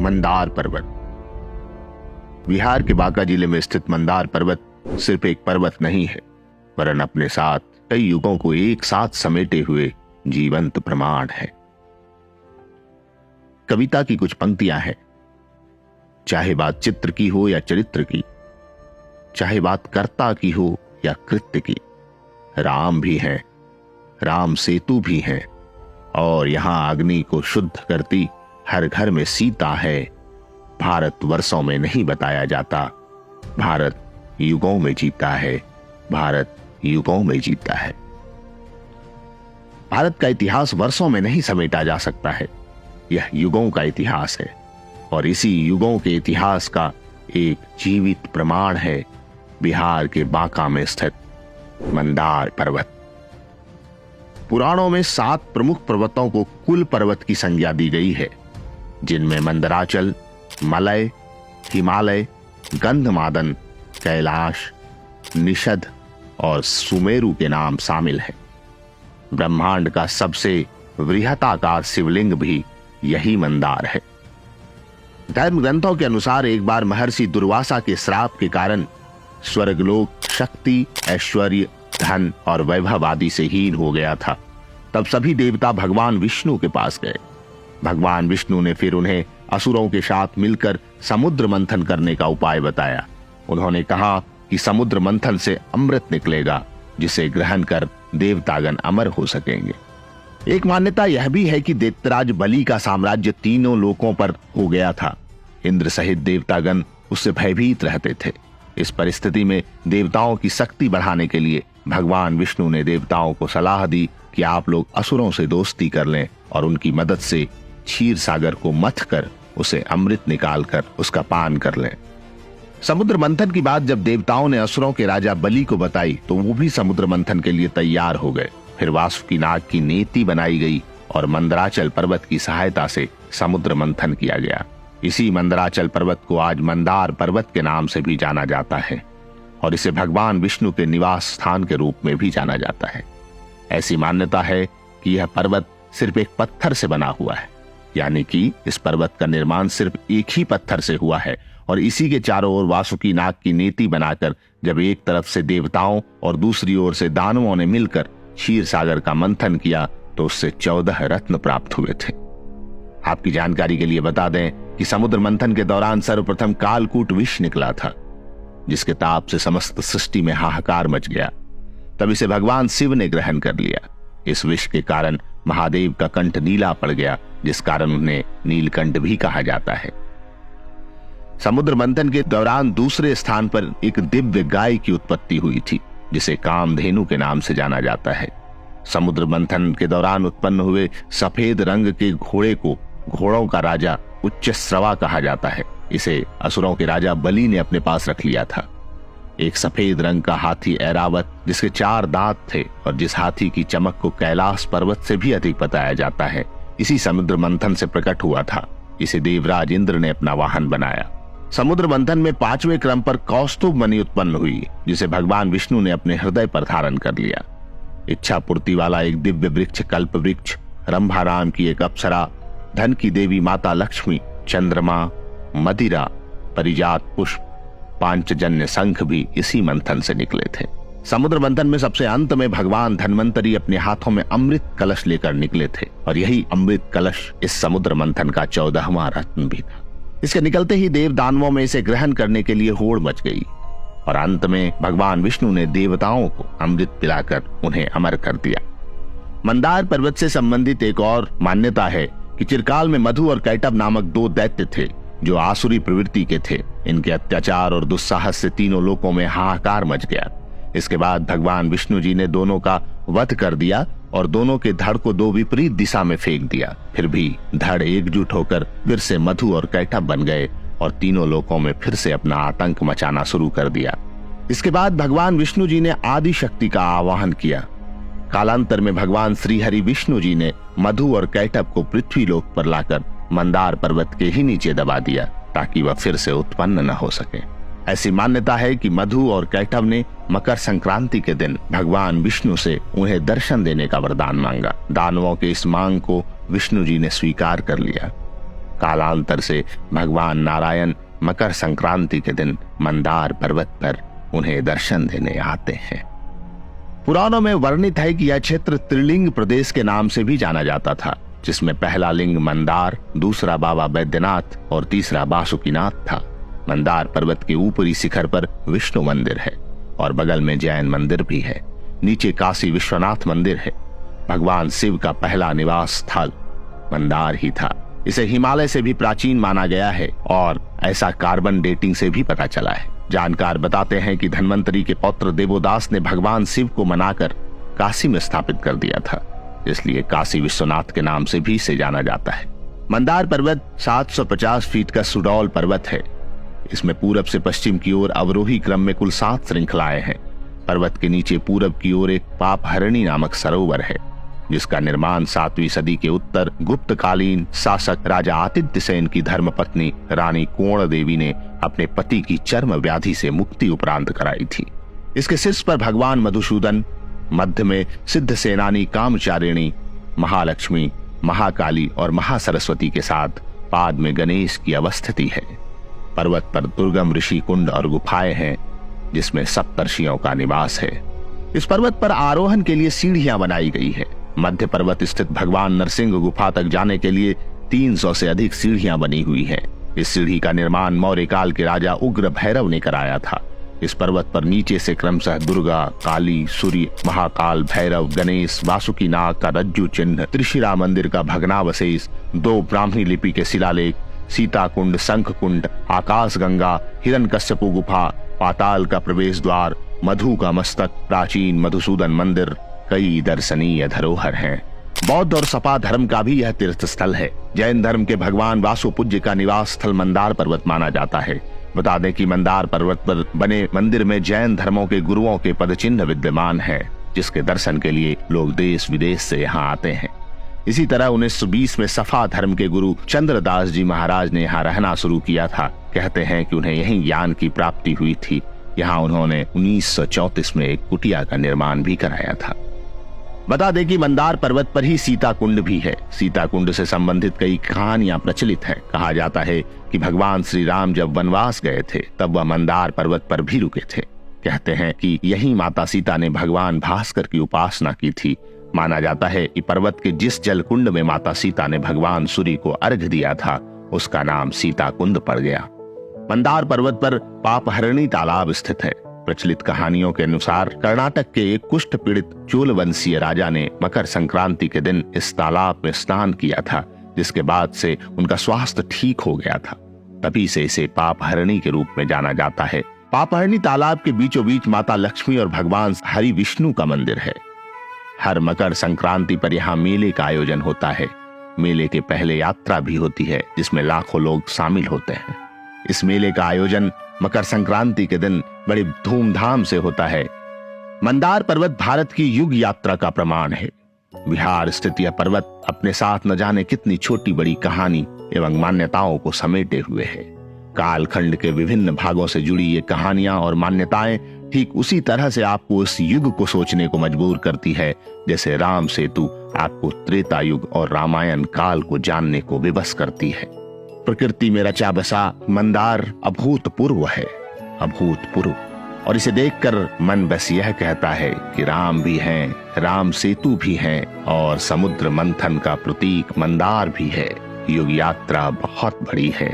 मंदार पर्वत। बिहार के बांका जिले में स्थित मंदार पर्वत सिर्फ एक पर्वत नहीं है, वरन अपने साथ कई युगों को एक साथ समेटे हुए जीवंत प्रमाण है। कविता की कुछ पंक्तियां हैं, चाहे बात चित्र की हो या चरित्र की, चाहे बात कर्ता की हो या कृत्य की। राम भी है, राम सेतु भी है, और यहां अग्नि को शुद्ध करती हर घर में सीता है। भारत वर्षों में नहीं बताया जाता, भारत युगों में जीता है, भारत युगों में जीता है। भारत का इतिहास वर्षों में नहीं समेटा जा सकता है, यह युगों का इतिहास है, और इसी युगों के इतिहास का एक जीवित प्रमाण है बिहार के बांका में स्थित मंदार पर्वत। पुराणों में 7 प्रमुख पर्वतों को कुल पर्वत की संज्ञा दी गई है, जिनमें मंदराचल, मलय, हिमालय, गंधमादन, कैलाश, निषद और सुमेरु के नाम शामिल हैं। ब्रह्मांड का सबसे वृहताकार शिवलिंग भी यही मंदार है। धर्म ग्रंथों के अनुसार एक बार महर्षि दुर्वासा के श्राप के कारण स्वर्गलोक शक्ति, ऐश्वर्य, धन और वैभव आदि से हीन हो गया था। तब सभी देवता भगवान विष्णु के पास गए। भगवान विष्णु ने फिर उन्हें असुरों के साथ मिलकर समुद्र मंथन करने का उपाय बताया। उन्होंने कहा कि समुद्र मंथन से अमृत निकलेगा, जिसे ग्रहण कर देवतागण अमर हो सकेंगे। एक मान्यता यह भी है कि दैत्यराज बलि का साम्राज्य तीनों लोकों पर हो गया था। इंद्र सहित देवतागण उससे भयभीत रहते थे। इस परिस्थिति में देवताओं की शक्ति बढ़ाने के लिए भगवान विष्णु ने देवताओं को सलाह दी कि आप लोग असुरों से दोस्ती कर लें और उनकी मदद से क्षीर सागर को मथ कर उसे अमृत निकालकर उसका पान कर लें। समुद्र मंथन की बात जब देवताओं ने असुरों के राजा बलि को बताई तो वो भी समुद्र मंथन के लिए तैयार हो गए। फिर वासुकी नाग की नेति बनाई गई और मंदराचल पर्वत की सहायता से समुद्र मंथन किया गया। इसी मंदराचल पर्वत को आज मंदार पर्वत के नाम से भी जाना जाता है और इसे भगवान विष्णु के निवास स्थान के रूप में भी जाना जाता है। ऐसी मान्यता है कि यह पर्वत सिर्फ एक पत्थर से बना हुआ है, यानी कि इस पर्वत का निर्माण सिर्फ एक ही पत्थर से हुआ है और इसी के चारों ओर वासुकी नाग की नेति बनाकर जब एक तरफ से देवताओं और दूसरी ओर से दानवों ने मिलकर क्षीर सागर का मंथन किया तो उससे 14 रत्न प्राप्त हुए थे। आपकी जानकारी के लिए बता दें कि समुद्र मंथन के दौरान सर्वप्रथम कालकूट विष निकला था, जिसके ताप से समस्त सृष्टि में हाहाकार मच गया। तब इसे भगवान शिव ने ग्रहण कर लिया। इस विष के कारण महादेव का कंठ नीला पड़ गया, जिस कारण उन्हें नीलकंठ भी कहा जाता है। समुद्र मंथन के दौरान दूसरे स्थान पर एक दिव्य गाय की उत्पत्ति हुई थी, जिसे कामधेनु के नाम से जाना जाता है। समुद्र मंथन के दौरान उत्पन्न हुए सफेद रंग के घोड़े को घोड़ों का राजा उच्चश्रवा कहा जाता है। इसे असुरों के राजा बलि ने अपने पास रख लिया था। एक सफेद रंग का हाथी ऐरावत, जिसके 4 दांत थे और जिस हाथी की चमक को कैलाश पर्वत से भी अधिक बताया जाता है, इसी समुद्र मंथन से प्रकट हुआ था। इसे देवराज इंद्र ने अपना वाहन बनाया। समुद्र मंथन में 5वें क्रम पर कौस्तुभ मणि उत्पन्न हुई, जिसे भगवान विष्णु ने अपने हृदय पर धारण कर लिया। इच्छा पूर्ति वाला एक दिव्य वृक्ष कल्प वृक्ष, रंभाराम की एक अप्सरा, धन की देवी माता लक्ष्मी, चंद्रमा, मदिरा, परिजात पुष्प, पांचजन्य शंख भी इसी मंथन से निकले थे। समुद्र मंथन में सबसे अंत में भगवान धन्वंतरी अपने हाथों में अमृत कलश लेकर निकले थे और यही अमृत कलश इस समुद्र मंथन का 14वां रत्न भी था। इसके निकलते ही देव दानवों में इसे ग्रहण करने के लिए होड़ मच गई और अंत में भगवान विष्णु ने देवताओं को अमृत पिलाकर उन्हें अमर कर दिया। मंदार पर्वत से संबंधित एक और मान्यता है कि चिरकाल में मधु और कैटभ नामक 2 दैत्य थे जो आसुरी प्रवृत्ति के थे। इनके अत्याचार और दुस्साहस से तीनों लोकों में हाहाकार मच गया। इसके बाद भगवान विष्णु जी ने दोनों का वध कर दिया और दोनों के धड़ को 2 विपरीत दिशा में फेंक दिया। फिर भी धड़ एकजुट होकर फिर से मधु और कैटभ बन गए और तीनों लोकों में फिर से अपना आतंक मचाना शुरू कर दिया। इसके बाद भगवान विष्णु जी ने आदि शक्ति का आवाहन किया। कालांतर में भगवान श्री हरि विष्णु जी ने मधु और कैटभ को पृथ्वी लोक पर लाकर मंदार पर्वत के ही नीचे दबा दिया ताकि वह फिर से उत्पन्न न हो सके। ऐसी मान्यता है कि मधु और कैटभ ने मकर संक्रांति के दिन भगवान विष्णु से उन्हें दर्शन देने का वरदान मांगा। दानवों के इस मांग को विष्णु जी ने स्वीकार कर लिया। कालांतर से भगवान नारायण मकर संक्रांति के दिन मंदार पर्वत पर उन्हें दर्शन देने आते हैं। पुराणों में वर्णित है कि यह क्षेत्र त्रिलिंग प्रदेश के नाम से भी जाना जाता था, जिसमें पहला लिंग मंदार, दूसरा बाबा बैद्यनाथ और तीसरा वासुकीनाथ था। मंदार पर्वत के ऊपरी शिखर पर विष्णु मंदिर है और बगल में जैन मंदिर भी है। नीचे काशी विश्वनाथ मंदिर है। भगवान शिव का पहला निवास स्थल मंदार ही था। इसे हिमालय से भी प्राचीन माना गया है और ऐसा कार्बन डेटिंग से भी पता चला है। जानकार बताते हैं कि धन्वंतरी के पौत्र देवोदास ने भगवान शिव को मनाकर काशी में स्थापित कर दिया था, इसलिए काशी विश्वनाथ के नाम से भी इसे जाना जाता है। मंदार पर्वत 750 फीट का सुडौल पर्वत है। इसमें पूरब से पश्चिम की ओर अवरोही क्रम में कुल 7 श्रृंखलाएं हैं। पर्वत के नीचे पूरब की ओर एक पापहरणी नामक सरोवर है, जिसका निर्माण 7वीं सदी के उत्तर गुप्तकालीन शासक राजा आतिथ्य सेन की धर्मपत्नी रानी कोण देवी ने अपने पति की चर्म व्याधि से मुक्ति उपरांत कराई थी। इसके शीर्ष पर भगवान मधुसूदन, मध्य में सिद्ध सेनानी कामचारिणी, महालक्ष्मी, महाकाली और महासरस्वती के साथ पाद में गणेश की अवस्थिति है। पर्वत पर दुर्गम ऋषि कुंड और गुफाएं हैं, जिसमें सप्तर्षियों का निवास है। इस पर्वत पर आरोहण के लिए सीढ़ियां बनाई गई है। मध्य पर्वत स्थित भगवान नरसिंह गुफा तक जाने के लिए 300 से अधिक सीढ़ियां बनी हुई हैं। इस सीढ़ी का निर्माण मौर्य काल के राजा उग्र भैरव ने कराया था। इस पर्वत पर नीचे से क्रमशः दुर्गा, काली, सूर्य, महाकाल, भैरव, गणेश, वासुकीनाग का रज्जु चिन्ह, त्रिशिरा मंदिर का भग्नावशेष, 2 ब्राह्मी लिपि के शिलालेख, सीता कुंड, शंख कुंड, आकाश गंगा, हिरण्यकश्यपु गुफा, पाताल का प्रवेश द्वार, मधु का मस्तक, प्राचीन मधुसूदन मंदिर, कई दर्शनीय धरोहर हैं। बौद्ध और सपा धर्म का भी यह तीर्थ स्थल है। जैन धर्म के भगवान वासुपूज्य का निवास स्थल मंदार पर्वत माना जाता है। बता दें कि मंदार पर्वत पर बने मंदिर में जैन धर्मों के गुरुओं के पदचिन्ह विद्यमान है, जिसके दर्शन के लिए लोग देश विदेश से यहाँ आते हैं। इसी तरह 1920 में सफा धर्म के गुरु चंद्रदास जी महाराज ने यहाँ रहना शुरू किया था। कहते हैं कि उन्हें यहीं ज्ञान की प्राप्ति हुई थी। यहाँ उन्होंने 1934 में एक कुटिया का निर्माण भी कराया था। बता दें कि मंदार पर्वत पर ही सीता कुंड भी है। सीता कुंड से संबंधित कई कहानियां प्रचलित हैं। कहा जाता है कि भगवान श्री राम जब वनवास गए थे तब वह मंदार पर्वत पर भी रुके थे। कहते हैं कि यही माता सीता ने भगवान भास्कर की उपासना की थी। माना जाता है कि पर्वत के जिस जल कुंड में माता सीता ने भगवान सूर्य को अर्घ्य दिया था, उसका नाम सीता कुंड पड़ गया। मंदार पर्वत पर पापहरणी तालाब स्थित है। प्रचलित कहानियों के अनुसार कर्नाटक के एक कुष्ठ पीड़ित चोल वंशीय राजा ने मकर संक्रांति के दिन इस तालाब में स्नान किया था, जिसके बाद से उनका स्वास्थ्य ठीक हो गया था। तभी से इसे पापहरणी के रूप में जाना जाता है। पापहरणी तालाब के बीचों बीच माता लक्ष्मी और भगवान हरि विष्णु का मंदिर है। हर मकर संक्रांति पर यहाँ मेले का आयोजन होता है। मेले के पहले यात्रा भी होती है, जिसमें लाखों लोग शामिल होते हैं। इस मेले का आयोजन मकर संक्रांति के दिन बड़ी धूमधाम से होता है। मंदार पर्वत भारत की युग यात्रा का प्रमाण है। बिहार स्थित यह पर्वत अपने साथ न जाने कितनी छोटी बड़ी कहानी एवं मान्यताओं को समेटे हुए है। कालखंड के विभिन्न भागों से जुड़ी ये कहानियां और मान्यताएं ठीक उसी तरह से आपको उस युग को सोचने को मजबूर करती है, जैसे राम सेतु आपको त्रेता युग और रामायण काल को जानने को विवश करती है। प्रकृति में रचा बसा मंदार अभूतपूर्व है, अभूतपूर्व। और इसे देखकर मन बस यह कहता है कि राम भी हैं, राम सेतु भी हैं और समुद्र मंथन का प्रतीक मंदार भी है। युग यात्रा बहुत बड़ी है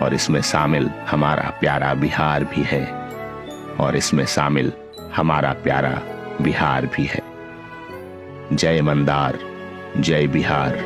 और इसमें शामिल हमारा प्यारा बिहार भी है, और इसमें शामिल हमारा प्यारा बिहार भी है। जय मंदार, जय बिहार।